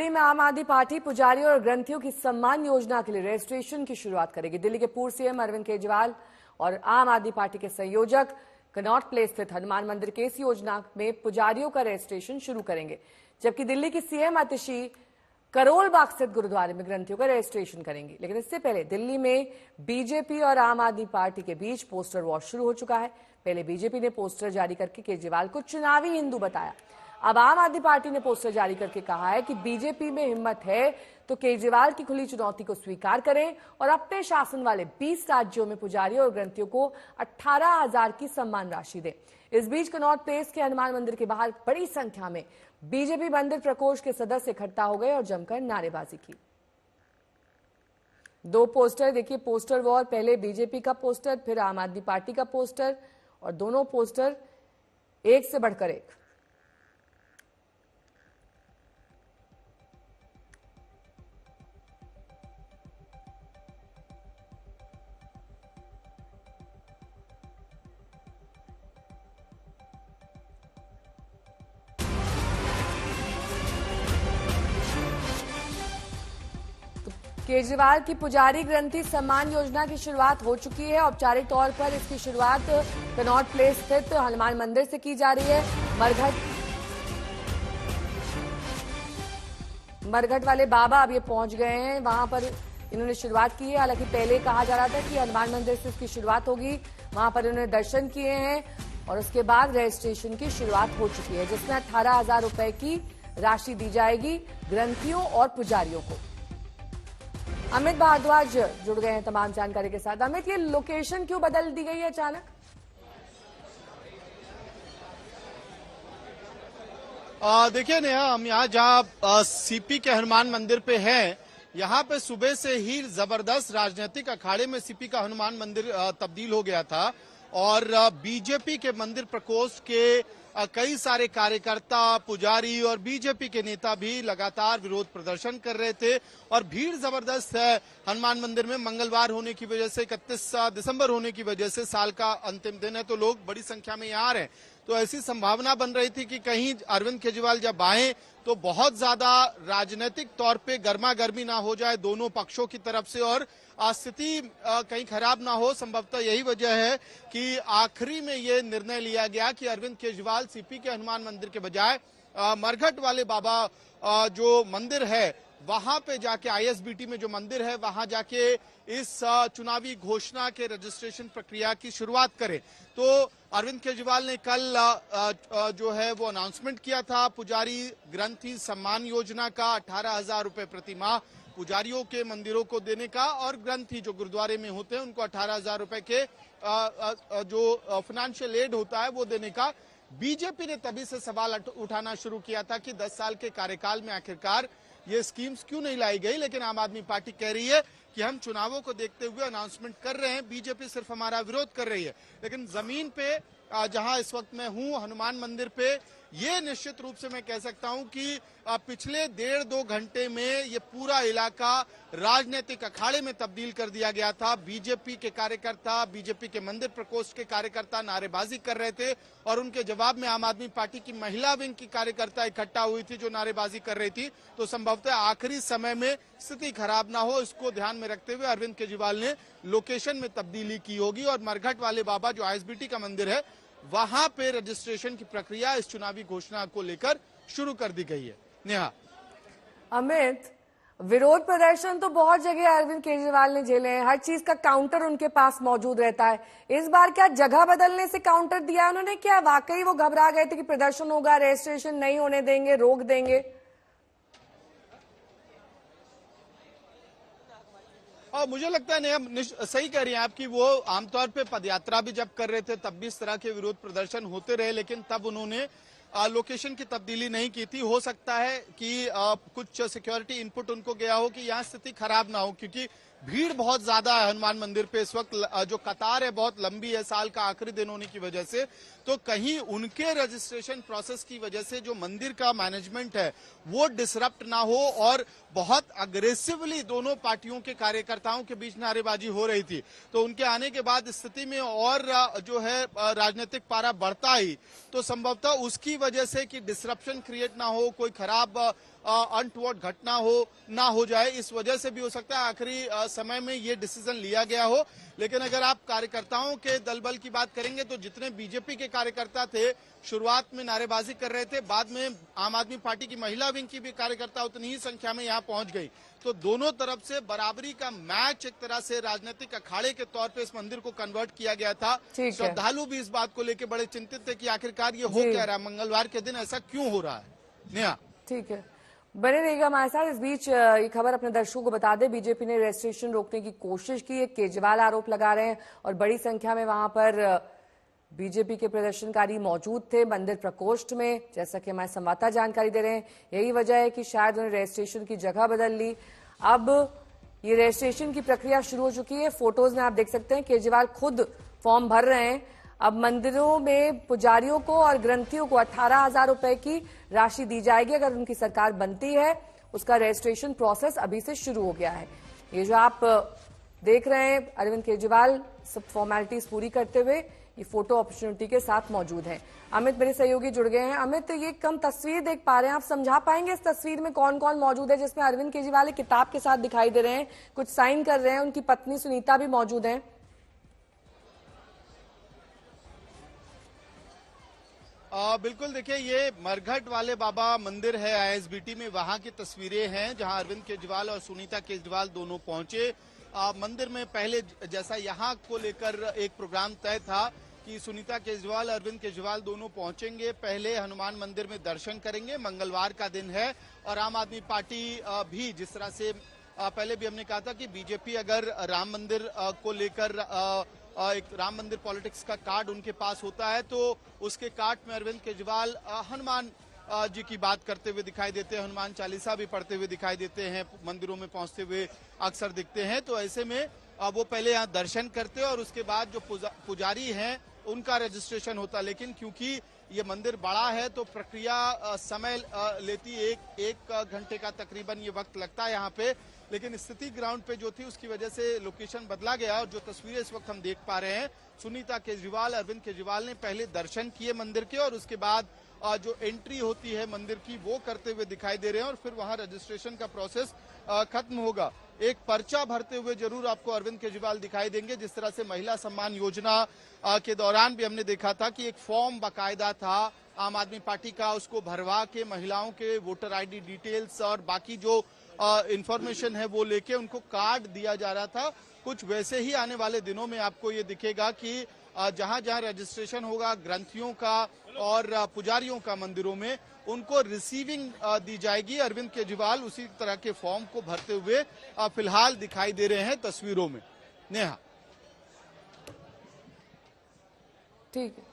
दिल्ली में आम आदमी पार्टी पुजारियों और ग्रंथियों की सम्मान योजना के लिए रजिस्ट्रेशन की शुरुआत करेगी। दिल्ली के पूर्व सीएम अरविंद केजरीवाल और आम आदमी पार्टी के संयोजक कनॉट प्लेस स्थित हनुमान मंदिर के इस योजना में पुजारियों का रजिस्ट्रेशन शुरू करेंगे, जबकि दिल्ली की सीएम आतिशी करोल बाग स्थित गुरुद्वारे में ग्रंथियों का रजिस्ट्रेशन करेंगी। लेकिन इससे पहले दिल्ली में बीजेपी और आम आदमी पार्टी के बीच पोस्टर वॉर शुरू हो चुका है। पहले बीजेपी ने पोस्टर जारी करके केजरीवाल को चुनावी हिंदू बताया। अब आम आदमी पार्टी ने पोस्टर जारी करके कहा है कि बीजेपी में हिम्मत है तो केजरीवाल की खुली चुनौती को स्वीकार करें और अपने शासन वाले 20 राज्यों में पुजारियों और ग्रंथियों को 18,000 की सम्मान राशि दें। इस बीच कनॉट प्लेस के हनुमान मंदिर के बाहर बड़ी संख्या में बीजेपी मंदिर प्रकोष्ठ के सदस्य इकट्ठा हो गए और जमकर नारेबाजी की। दो पोस्टर देखिए, पोस्टर वॉर, पहले बीजेपी का पोस्टर, फिर आम आदमी पार्टी का पोस्टर, और दोनों पोस्टर एक से बढ़कर एक। केजरीवाल की पुजारी ग्रंथी सम्मान योजना की शुरुआत हो चुकी है। औपचारिक तौर पर इसकी शुरुआत कनॉट प्लेस स्थित हनुमान मंदिर से की जा रही है। मरघट वाले बाबा अब ये पहुंच गए हैं, वहां पर इन्होंने शुरुआत की है। हालांकि पहले कहा जा रहा था कि हनुमान मंदिर से इसकी शुरुआत होगी, वहां पर इन्होंने दर्शन किए हैं और उसके बाद रजिस्ट्रेशन की शुरुआत हो चुकी है, जिसमें 18,000 रुपए की राशि दी जाएगी ग्रंथियों और पुजारियों को। अमित भारद्वाज जुड़ गए हैं तमाम जानकारी के साथ। अमित, ये लोकेशन क्यों बदल दी गई है अचानक? देखिए नेहा, हम यहाँ जहाँ सीपी के हनुमान मंदिर पे हैं, यहाँ पे सुबह से ही जबरदस्त राजनीतिक अखाड़े में सीपी का हनुमान मंदिर तब्दील हो गया था और बीजेपी के मंदिर प्रकोष्ठ के कई सारे कार्यकर्ता, पुजारी और बीजेपी के नेता भी लगातार विरोध प्रदर्शन कर रहे थे और भीड़ जबरदस्त है हनुमान मंदिर में। मंगलवार होने की वजह से, 31 दिसंबर होने की वजह से, साल का अंतिम दिन है, तो लोग बड़ी संख्या में यहाँ आ रहे हैं। तो ऐसी संभावना बन रही थी कि कहीं अरविंद केजरीवाल जब आए तो बहुत ज्यादा राजनीतिक तौर पे गर्मा गर्मी ना हो जाए दोनों पक्षों की तरफ से और स्थिति कहीं खराब ना हो। संभवतः यही वजह है कि आखिरी में ये निर्णय लिया गया कि अरविंद केजरीवाल सीपी के हनुमान मंदिर के बजाय मरघट वाले बाबा जो मंदिर है वहां पे जाके, आईएसबीटी में जो मंदिर है वहां जाके इस चुनावी घोषणा के रजिस्ट्रेशन प्रक्रिया की शुरुआत करें। तो अरविंद केजरीवाल ने कल जो है वो अनाउंसमेंट किया था पुजारी ग्रंथी सम्मान योजना का, 18,000 रुपए प्रति माह पुजारियों के मंदिरों को देने का और ग्रंथी जो गुरुद्वारे में होते हैं उनको 18,000 रुपए के जो फाइनेंशियल एड होता है वो देने का। बीजेपी ने तभी से सवाल उठाना शुरू किया था कि 10 साल के कार्यकाल में आखिरकार ये स्कीम्स क्यों नहीं लाई गई, लेकिन आम आदमी पार्टी कह रही है कि हम चुनावों को देखते हुए अनाउंसमेंट कर रहे हैं, बीजेपी सिर्फ हमारा विरोध कर रही है। लेकिन जमीन पे जहां इस वक्त मैं हूं हनुमान मंदिर पे, ये निश्चित रूप से मैं कह सकता हूं कि पिछले 1.5-2 घंटे में ये पूरा इलाका राजनीतिक अखाड़े में तब्दील कर दिया गया था। बीजेपी के कार्यकर्ता, बीजेपी के मंदिर प्रकोष्ठ के कार्यकर्ता नारेबाजी कर रहे थे और उनके जवाब में आम आदमी पार्टी की महिला विंग की कार्यकर्ता इकट्ठा हुई थी जो नारेबाजी कर रही थी। तो संभवतः आखिरी समय में स्थिति खराब ना हो, इसको ध्यान में रखते हुए अरविंद केजरीवाल ने लोकेशन में तब्दीली की होगी और मरघट वाले बाबा जो आईएसबीटी का मंदिर है वहां पे रजिस्ट्रेशन की प्रक्रिया इस चुनावी घोषणा को लेकर शुरू कर दी गई है। नेहा। अमित, विरोध प्रदर्शन तो बहुत जगह अरविंद केजरीवाल ने झेले हैं, हर चीज का काउंटर उनके पास मौजूद रहता है। इस बार क्या जगह बदलने से काउंटर दिया उन्होंने? क्या वाकई वो घबरा गए थे कि प्रदर्शन होगा, रजिस्ट्रेशन नहीं होने देंगे, रोक देंगे? मुझे लगता है नहीं, सही कह रही हैं आप कि वो आमतौर पे पदयात्रा भी जब कर रहे थे तब भी इस तरह के विरोध प्रदर्शन होते रहे, लेकिन तब उन्होंने लोकेशन की तब्दीली नहीं की थी। हो सकता है कि कुछ सिक्योरिटी इनपुट उनको गया हो कि यहाँ स्थिति खराब ना हो, क्योंकि भीड़ बहुत ज्यादा है हनुमान मंदिर पे इस वक्त। जो कतार है बहुत लंबी है, साल का आखिरी दिन होने की वजह से। तो कहीं उनके रजिस्ट्रेशन प्रोसेस की वजह से जो मंदिर का मैनेजमेंट है वो डिसरप्ट ना हो और बहुत अग्रेसिवली दोनों पार्टियों के कार्यकर्ताओं के बीच नारेबाजी हो रही थी। तो उनके आने के बाद स्थिति में और जो है राजनीतिक पारा बढ़ता ही, तो संभवतः उसकी वजह से कि डिसरप्शन क्रिएट ना हो, कोई खराब अनटुवर्ड घटना हो ना हो जाए, इस वजह से भी हो सकता है आखिरी समय में ये डिसीजन लिया गया हो। लेकिन अगर आप कार्यकर्ताओं के दल बल की बात करेंगे तो जितने बीजेपी के कार्यकर्ता थे शुरुआत में नारेबाजी कर रहे थे, बाद में आम आदमी पार्टी की महिला विंग की भी कार्यकर्ता उतनी ही संख्या में यहाँ पहुंच गई। तो दोनों तरफ से बराबरी का मैच एक तरह से राजनीतिक अखाड़े के तौर पे इस मंदिर को कन्वर्ट किया गया था। ठीक है। श्रद्धालु भी इस बात को लेकर बड़े चिंतित थे कि आखिरकार ये हो जी। क्या रहा है, मंगलवार के दिन ऐसा क्यों हो रहा है। नेहा, ठीक है, बने रहिएगा हमारे साथ। इस बीच ये खबर अपने दर्शकों को बता दें, बीजेपी ने रजिस्ट्रेशन रोकने की कोशिश की है, केजरीवाल आरोप लगा रहे हैं और बड़ी संख्या में वहां पर बीजेपी के प्रदर्शनकारी मौजूद थे मंदिर प्रकोष्ठ में, जैसा कि हमारे संवाददाता जानकारी दे रहे हैं। यही वजह है कि शायद उन्होंने रजिस्ट्रेशन की जगह बदल ली। अब ये रजिस्ट्रेशन की प्रक्रिया शुरू हो चुकी है। फोटोज में आप देख सकते हैं केजरीवाल खुद फॉर्म भर रहे हैं। अब मंदिरों में पुजारियों को और ग्रंथियों को 18,000 रुपए की राशि दी जाएगी अगर उनकी सरकार बनती है। उसका रजिस्ट्रेशन प्रोसेस अभी से शुरू हो गया है। ये जो आप देख रहे हैं अरविंद केजरीवाल सब फॉर्मेलिटीज पूरी करते हुए ये फोटो अपॉर्चुनिटी के साथ मौजूद हैं। अमित मेरे सहयोगी जुड़ गए हैं। अमित, ये कम तस्वीर देख पा रहे हैं, आप समझा पाएंगे इस तस्वीर में कौन कौन मौजूद है, जिसमें अरविंद केजरीवाल एक किताब के साथ दिखाई दे रहे हैं, कुछ साइन कर रहे हैं, उनकी पत्नी सुनीता भी मौजूद है। बिल्कुल, देखिए ये मरघट वाले बाबा मंदिर है आईएसबीटी में, वहां की तस्वीरें हैं जहां अरविंद केजरीवाल और सुनीता केजरीवाल दोनों पहुंचे। मंदिर में पहले जैसा यहाँ को लेकर एक प्रोग्राम तय था कि सुनीता केजरीवाल अरविंद केजरीवाल दोनों पहुंचेंगे, पहले हनुमान मंदिर में दर्शन करेंगे, मंगलवार का दिन है। और आम आदमी पार्टी भी जिस तरह से पहले भी हमने कहा था कि बीजेपी अगर राम मंदिर को लेकर एक राम मंदिर पॉलिटिक्स का कार्ड उनके पास होता है तो उसके कार्ड में अरविंद केजरीवाल हनुमान जी की बात करते हुए दिखाई देते हैं, हनुमान चालीसा भी पढ़ते हुए दिखाई देते हैं, मंदिरों में पहुंचते हुए अक्सर दिखते हैं। तो ऐसे में वो पहले यहाँ दर्शन करते हैं और उसके बाद जो पुजारी हैं उनका रजिस्ट्रेशन होता है। लेकिन क्योंकि ये मंदिर बड़ा है तो प्रक्रिया समय लेती, एक घंटे का तकरीबन ये वक्त लगता है यहाँ पे। लेकिन स्थिति ग्राउंड पे जो थी उसकी वजह से लोकेशन बदला गया और जो तस्वीरें इस वक्त हम देख पा रहे हैं, सुनीता केजरीवाल अरविंद केजरीवाल ने पहले दर्शन किए मंदिर के और उसके बाद जो एंट्री होती है मंदिर की वो करते हुए दिखाई दे रहे हैं और फिर वहां रजिस्ट्रेशन का प्रोसेस खत्म होगा। एक पर्चा भरते हुए जरूर आपको अरविंद केजरीवाल दिखाई देंगे, जिस तरह से महिला सम्मान योजना के दौरान भी हमने देखा था कि एक फॉर्म बाकायदा था आम आदमी पार्टी का, उसको भरवा के महिलाओं के वोटर आईडी डिटेल्स और बाकी जो इंफॉर्मेशन है वो लेके उनको कार्ड दिया जा रहा था। कुछ वैसे ही आने वाले दिनों में आपको ये दिखेगा कि जहां जहां रजिस्ट्रेशन होगा ग्रंथियों का और पुजारियों का मंदिरों में, उनको रिसीविंग दी जाएगी। अरविंद केजरीवाल उसी तरह के फॉर्म को भरते हुए फिलहाल दिखाई दे रहे हैं तस्वीरों में। नेहा, ठीक है।